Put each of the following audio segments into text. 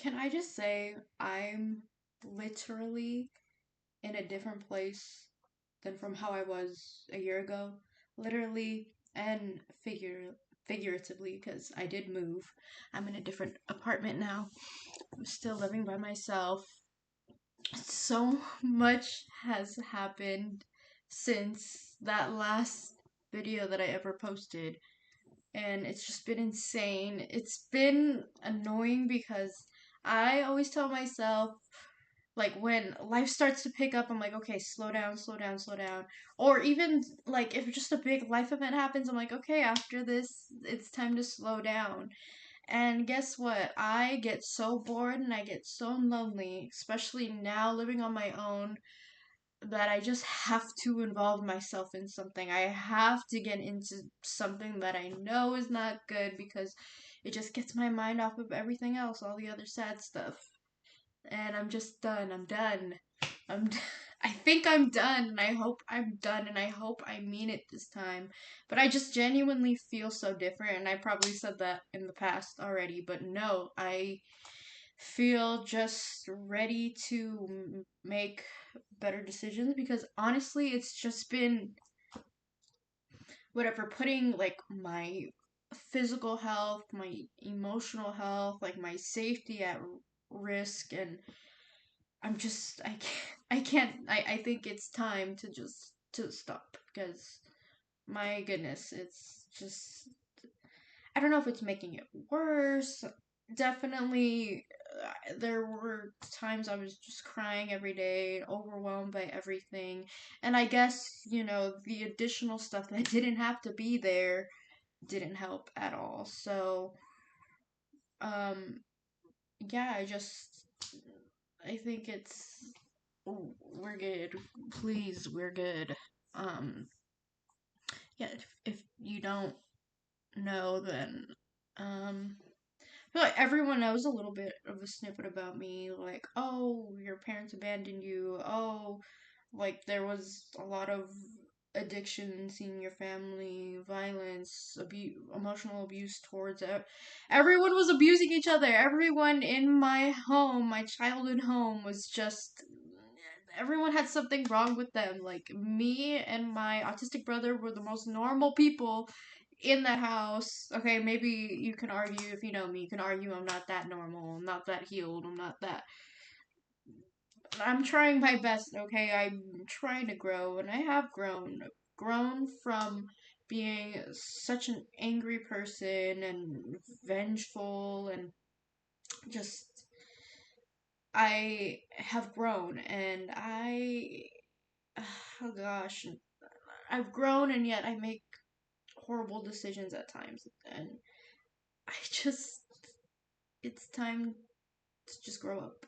Can I just say I'm literally in a different place than from how I was a year ago? Literally and figuratively because I did move. I'm in a different apartment now. I'm still living by myself. So much has happened since that last video that I ever posted, and it's just been insane. It's been annoying because I always tell myself, like, when life starts to pick up, I'm like, okay, slow down, slow down, slow down. Or even, like, if just a big life event happens, I'm like, okay, after this, it's time to slow down. And guess what? I get so bored and I get so lonely, especially now living on my own, that I just have to involve myself in something. I have to get into something that I know is not good because it just gets my mind off of everything else, all the other sad stuff. And I'm just done. I'm done. I'm d- I think I'm done and I hope I'm done and I hope I mean it this time. But I just genuinely feel so different, and I probably said that in the past already, but no, I feel just ready to make better decisions because honestly, it's just been whatever, putting like my physical health, my emotional health, like my safety at risk, and I think it's time to just to stop because my goodness, it's just I don't know if it's making it worse. Definitely, there were times I was just crying every day, overwhelmed by everything. And I guess, the additional stuff that didn't have to be there didn't help at all. So, um, yeah, I think we're good. Please, we're good. Um, yeah, if you don't know, then, um, I feel like everyone knows a little bit of a snippet about me, like, oh, your parents abandoned you. Oh, like there was a lot of addiction in your family, violence, abuse, emotional abuse towards everyone was abusing each other. Everyone in my home, my childhood home, was just everyone had something wrong with them. Like me and my autistic brother were the most normal people in that house. Okay, maybe you can argue, if you know me, you can argue I'm not that normal, I'm not that healed, I'm not that. I'm trying my best, okay? I'm trying to grow, and I have grown. Grown from being such an angry person and vengeful, and just. I have grown, and oh gosh, I've grown, and yet I make horrible decisions at times, and I just it's time to just grow up.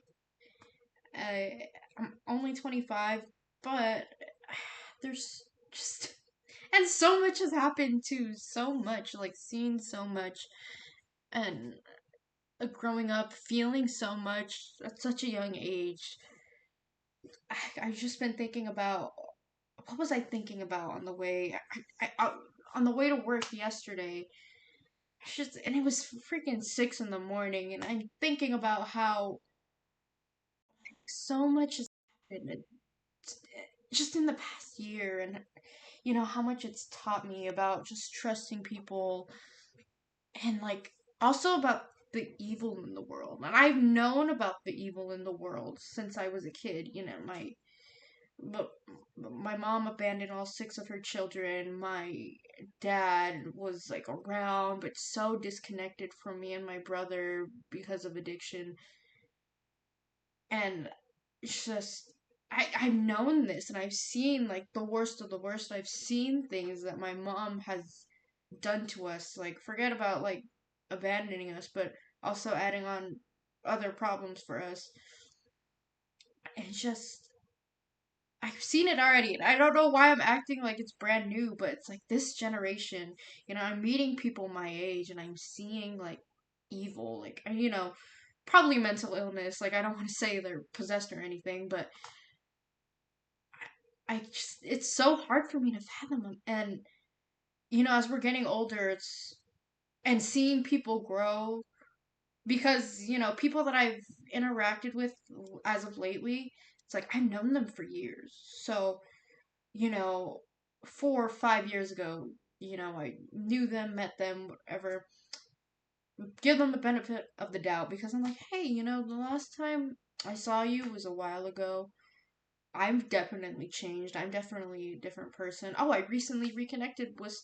I'm only 25, but there's just and so much has happened too. So much, like seen so much, and growing up, feeling so much at such a young age. I've just been thinking about what was I thinking about on the way on the way to work yesterday. And it was freaking 6 in the morning, and I'm thinking about how so much has happened just in the past year, and how much it's taught me about just trusting people, and like also about the evil in the world. And I've known about the evil in the world since I was a kid. But my mom abandoned all six of her children. My dad was like around, but so disconnected from me and my brother because of addiction. And it's just I've known this, and I've seen like the worst of the worst. I've seen things that my mom has done to us. Like forget about like abandoning us, but also adding on other problems for us. And it's just I've seen it already, and I don't know why I'm acting like it's brand new, but it's like this generation, I'm meeting people my age, and I'm seeing like evil, like, probably mental illness. Like, I don't want to say they're possessed or anything, but it's so hard for me to fathom them. And, as we're getting older, and seeing people grow, because people that I've interacted with as of lately, it's like I've known them for years. So, you know 4 or 5 years ago, I knew them, met them, whatever, give them the benefit of the doubt, because I'm like, hey, the last time I saw you was a while ago. I've definitely changed. I'm definitely a different person. Oh, I recently reconnected with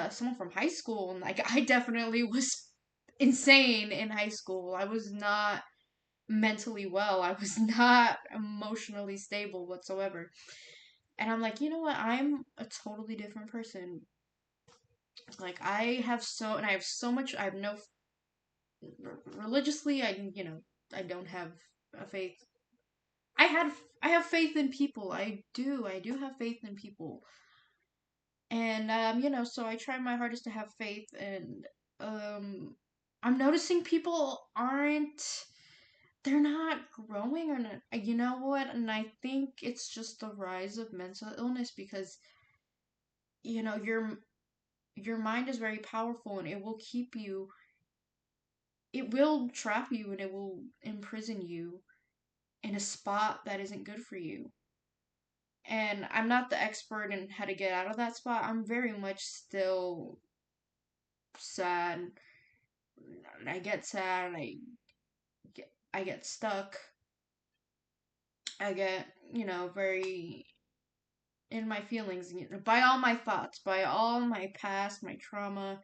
someone from high school, and like I definitely was insane in high school. I was not mentally well. I was not emotionally stable whatsoever. And I'm like, you know what? I'm a totally different person. Like I have so much. I have no religiously. I don't have a faith. I had I have faith in people. I do have faith in people. And so I try my hardest to have faith, and um I'm noticing people aren't they're not growing, or not, you know what? And I think it's just the rise of mental illness, because you know your mind is very powerful, and it will trap you, and it will imprison you in a spot that isn't good for you. And I'm not the expert in how to get out of that spot. I'm very much still sad. I get sad. I get stuck. I get very in my feelings, by all my thoughts, by all my past, my trauma.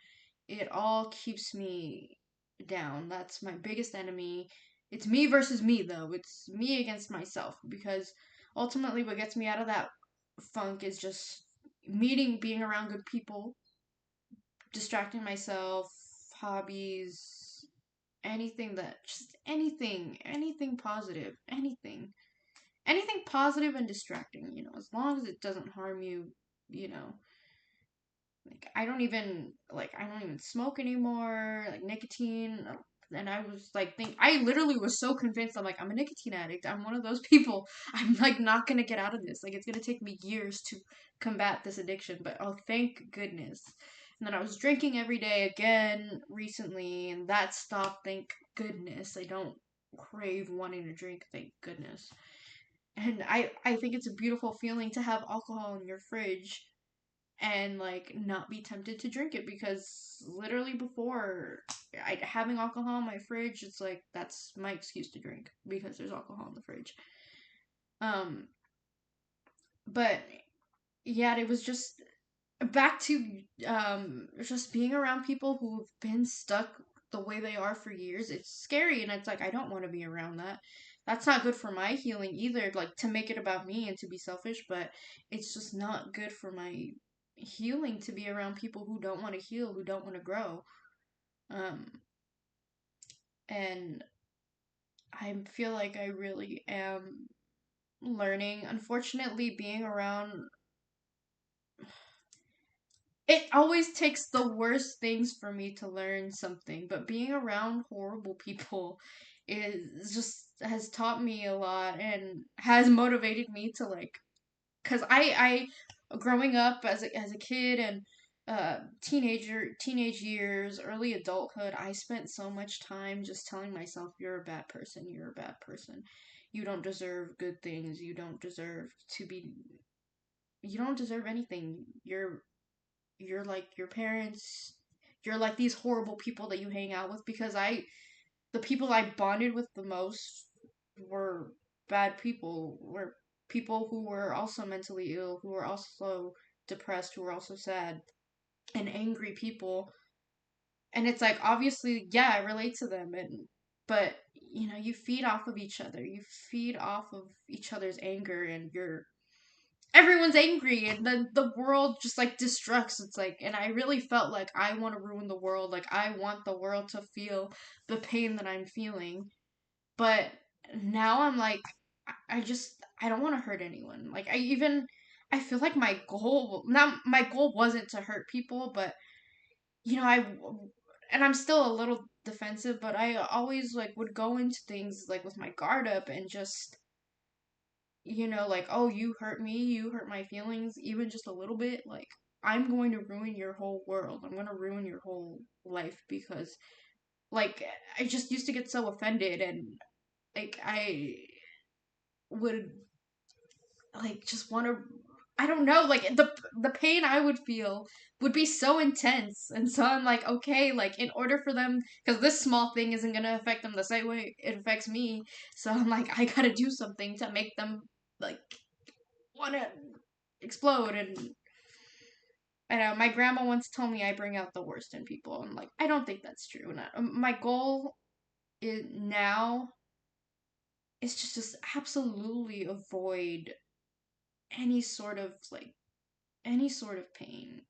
It all keeps me down. That's my biggest enemy. It's me versus me, though. It's me against myself, because ultimately what gets me out of that funk is just being around good people, distracting myself, hobbies, anything positive, anything positive and distracting, as long as it doesn't harm you, you know. Like I don't even smoke anymore, like nicotine. And I was like, I literally was so convinced. I'm like, I'm a nicotine addict. I'm one of those people. I'm like not gonna get out of this. Like it's gonna take me years to combat this addiction. But oh, thank goodness. And then I was drinking every day again recently, and that stopped. Thank goodness. I don't crave wanting to drink. Thank goodness. And I think it's a beautiful feeling to have alcohol in your fridge and like not be tempted to drink it, because literally before having alcohol in my fridge, it's like that's my excuse to drink, because there's alcohol in the fridge. um but yeah, it was just back to just being around people who've been stuck the way they are for years. It's scary, and it's like I don't want to be around that. That's not good for my healing either, like to make it about me and to be selfish. But it's just not good for my healing to be around people who don't want to heal, who don't want to grow. um and I feel like I really am learning. Unfortunately, being around, it always takes the worst things for me to learn something, but being around horrible people is just has taught me a lot, and has motivated me to like, cuz I growing up as a kid, and teenage years, early adulthood, I spent so much time just telling myself, you're a bad person, you're a bad person. You don't deserve good things. You don't deserve anything. You're like your parents. You're like these horrible people that you hang out with, because the people I bonded with the most were bad people, were people who were also mentally ill, who were also depressed, who were also sad and angry people. And it's like, obviously, yeah, I relate to them, but you feed off of each other. You feed off of each other's anger, and everyone's angry, and then the world just like destructs. It's like, and I really felt like I want to ruin the world. Like I want the world to feel the pain that I'm feeling. But now I'm like, I don't want to hurt anyone. Like I feel like my goal wasn't to hurt people, but I and I'm still a little defensive, but I always like would go into things like with my guard up, and just like, oh, you hurt me, you hurt my feelings, even just a little bit, like, I'm going to ruin your whole world. I'm going to ruin your whole life, because, Like, I just used to get so offended, and like I would like just want to, I don't know, like the pain I would feel would be so intense. And so I'm like, okay, like in order for them, because this small thing isn't going to affect them the same way it affects me. So I'm like, I got to do something to make them like want to explode. And I know my grandma once told me I bring out the worst in people. And like, I don't think that's true. And my goal is now is just absolutely avoid any sort of like any sort of pain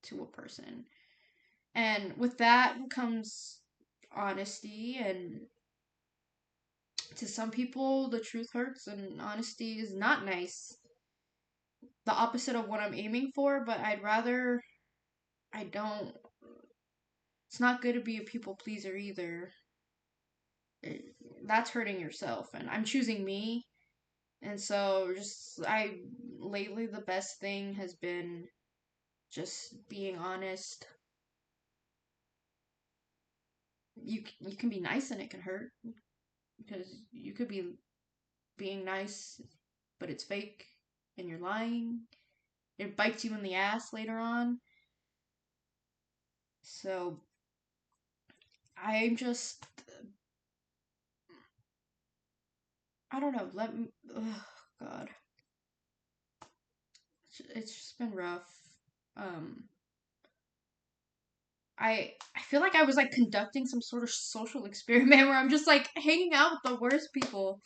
to a person. And with that comes honesty, and to some people the truth hurts and honesty is not nice. The opposite of what I'm aiming for, but I don't it's not good to be a people pleaser either. It, that's hurting yourself, and I'm choosing me. And so just I lately the best thing has been just being honest. You can be nice and it can hurt, because you could be being nice but it's fake and you're lying. It bites you in the ass later on. So I'm just, I don't know. Let me. Oh God, it's just been rough. Um, I feel like I was like conducting some sort of social experiment where I'm just like hanging out with the worst people,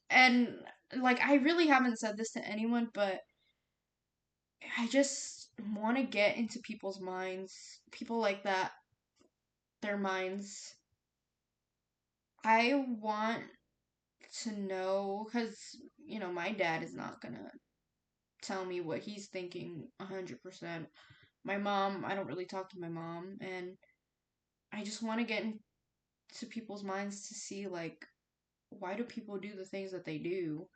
and like I really haven't said this to anyone, but I just want to get into people's minds, people like that, their minds. I want to know, because my dad is not gonna tell me what he's thinking 100%. My mom, I don't really talk to my mom, and I just want to get into people's minds to see, like, why do people do the things that they do.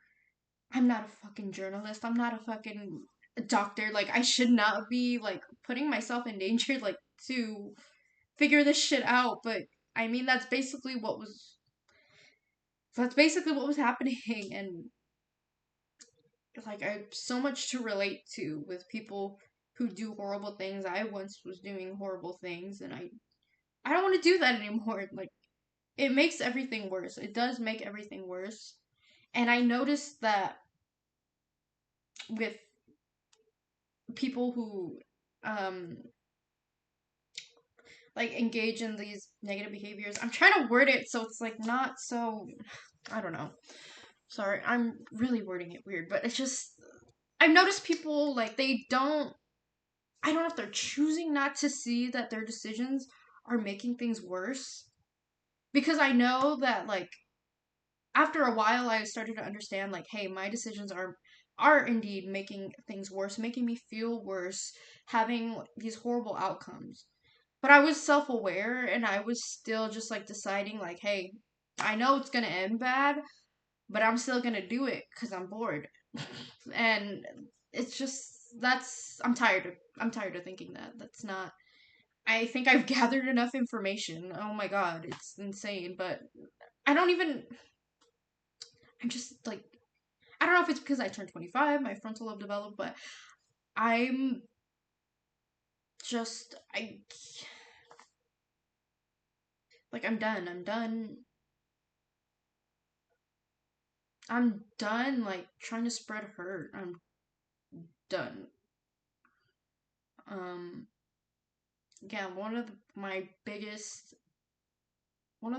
I'm not a fucking journalist, I'm not a fucking doctor. Like, I should not be like putting myself in danger, like, to figure this shit out. But I mean, that's basically what was happening. And like, I have so much to relate to with people who do horrible things. I once was doing horrible things, and I don't want to do that anymore. Like, it makes everything worse. It does make everything worse. And I noticed that with people who um like engage in these negative behaviors. I'm trying to word it so it's like not so, I don't know. Sorry, I'm really wording it weird, but it's just I've noticed people like they don't, I don't know if they're choosing not to see that their decisions are making things worse. Because I know that, like, after a while I started to understand, like, hey, my decisions are indeed making things worse, making me feel worse, having these horrible outcomes. But I was self-aware, and I was still just like deciding, like, hey, I know it's going to end bad, but I'm still going to do it cuz I'm bored. And it's just that's I'm tired of thinking that. That's not, I think I've gathered enough information. Oh my god, it's insane, but I don't even, I'm just like, I don't know if it's because I turned 25, my frontal lobe developed, but I'm just like I'm done. I'm done like trying to spread hurt. I'm done. Um Again, one of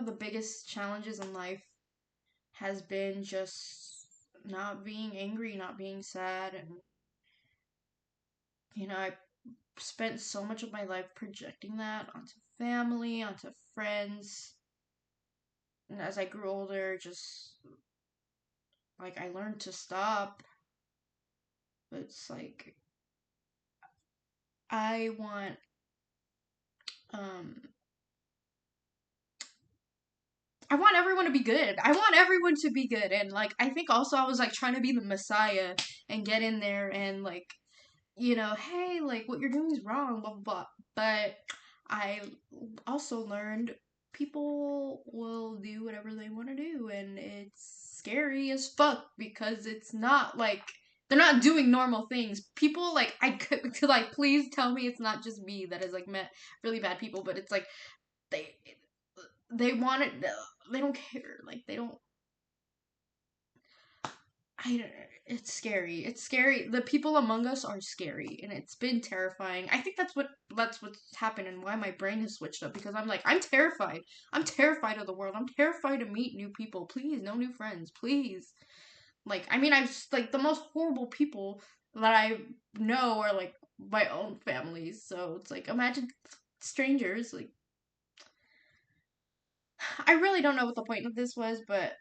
the biggest challenges in life has been just not being angry, not being sad. And I spent so much of my life projecting that onto family, onto friends. And as I grew older, just like I learned to stop. But it's like I want um I want everyone to be good. I want everyone to be good. And like I think also I was like trying to be the messiah and get in there and like, hey, like what you're doing is wrong, blah blah blah. But I also learned people will do whatever they want to do, and it's scary as fuck because it's not like they're not doing normal things. People like I could to like please tell me it's not just me that has like met really bad people, but it's like they they want it. They don't care. Like they don't. I don't. It's scary. It's scary. The people among us are scary, and it's been terrifying. I think that's what's happened and why my brain has switched up because I'm like I'm terrified. I'm terrified of the world. I'm terrified to meet new people. Please, no new friends. Please. Like I mean, I've like the most horrible people that I know are like my own families. So it's like imagine strangers. Like I really don't know what the point of this was, but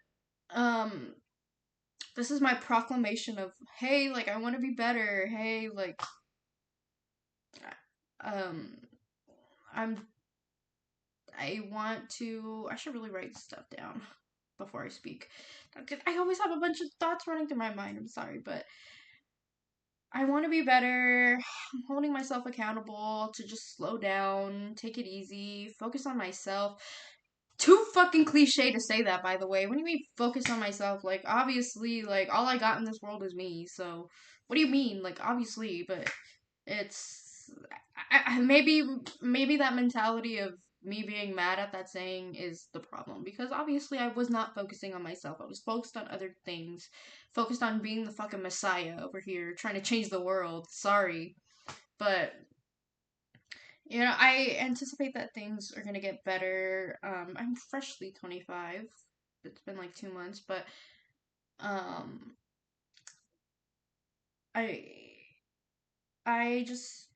um this is my proclamation of hey, like I want to be better. Hey, like um I'm I want to I should really write stuff down before I speak. I always have a bunch of thoughts running through my mind. I'm sorry, but I want to be better. I'm holding myself accountable to just slow down, take it easy, focus on myself. Too fucking cliche to say that, by the way. What do you mean focus on myself? Like, obviously, like, all I got in this world is me, so what do you mean? Like, obviously, but it's maybe that mentality of me being mad at that saying is the problem because obviously I was not focusing on myself. I was focused on other things, focused on being the fucking messiah over here trying to change the world. Sorry, but I anticipate that things are gonna get better. I'm freshly 25. It's been like 2 months, but um, I I just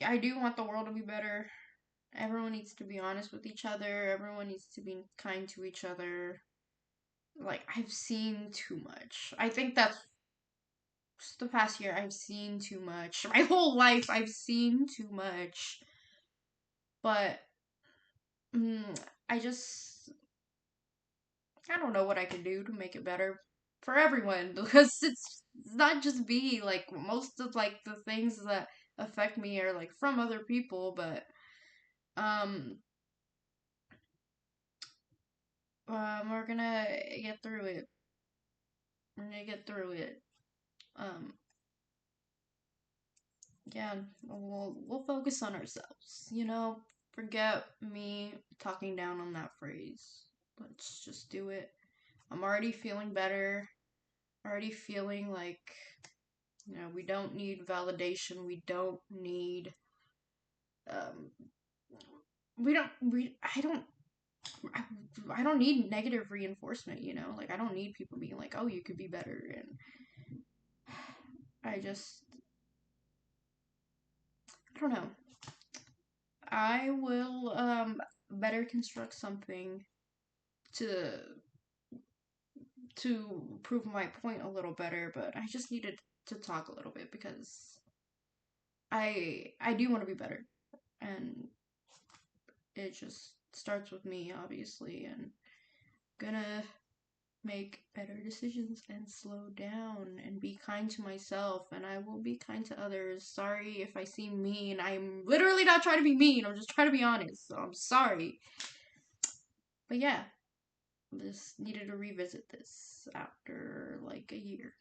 I do want the world to be better. Everyone needs to be honest with each other. Everyone needs to be kind to each other. Like, I've seen too much. I think that's just the past year. I've seen too much. My whole life, I've seen too much. But, mm, I just, I don't know what I can do to make it better for everyone. Because it's not just me. Like, most of, like, the things that affect me are, like, from other people. But, um, we're gonna get through it. We're gonna get through it. Um, yeah, we'll focus on ourselves. Forget me talking down on that phrase. Let's just do it. I'm already feeling better. Already feeling like we don't need validation. We don't need um we don't we I, I don't need negative reinforcement, like I don't need people being like, "Oh, you could be better." And I just I don't know. I will better construct something to prove my point a little better, but I just needed to talk a little bit because I do want to be better, and it just starts with me, obviously, and gonna make better decisions and slow down and be kind to myself, and I will be kind to others. Sorry if I seem mean. I'm literally not trying to be mean. I'm just trying to be honest. So I'm sorry. But yeah, just needed to revisit this after like a year.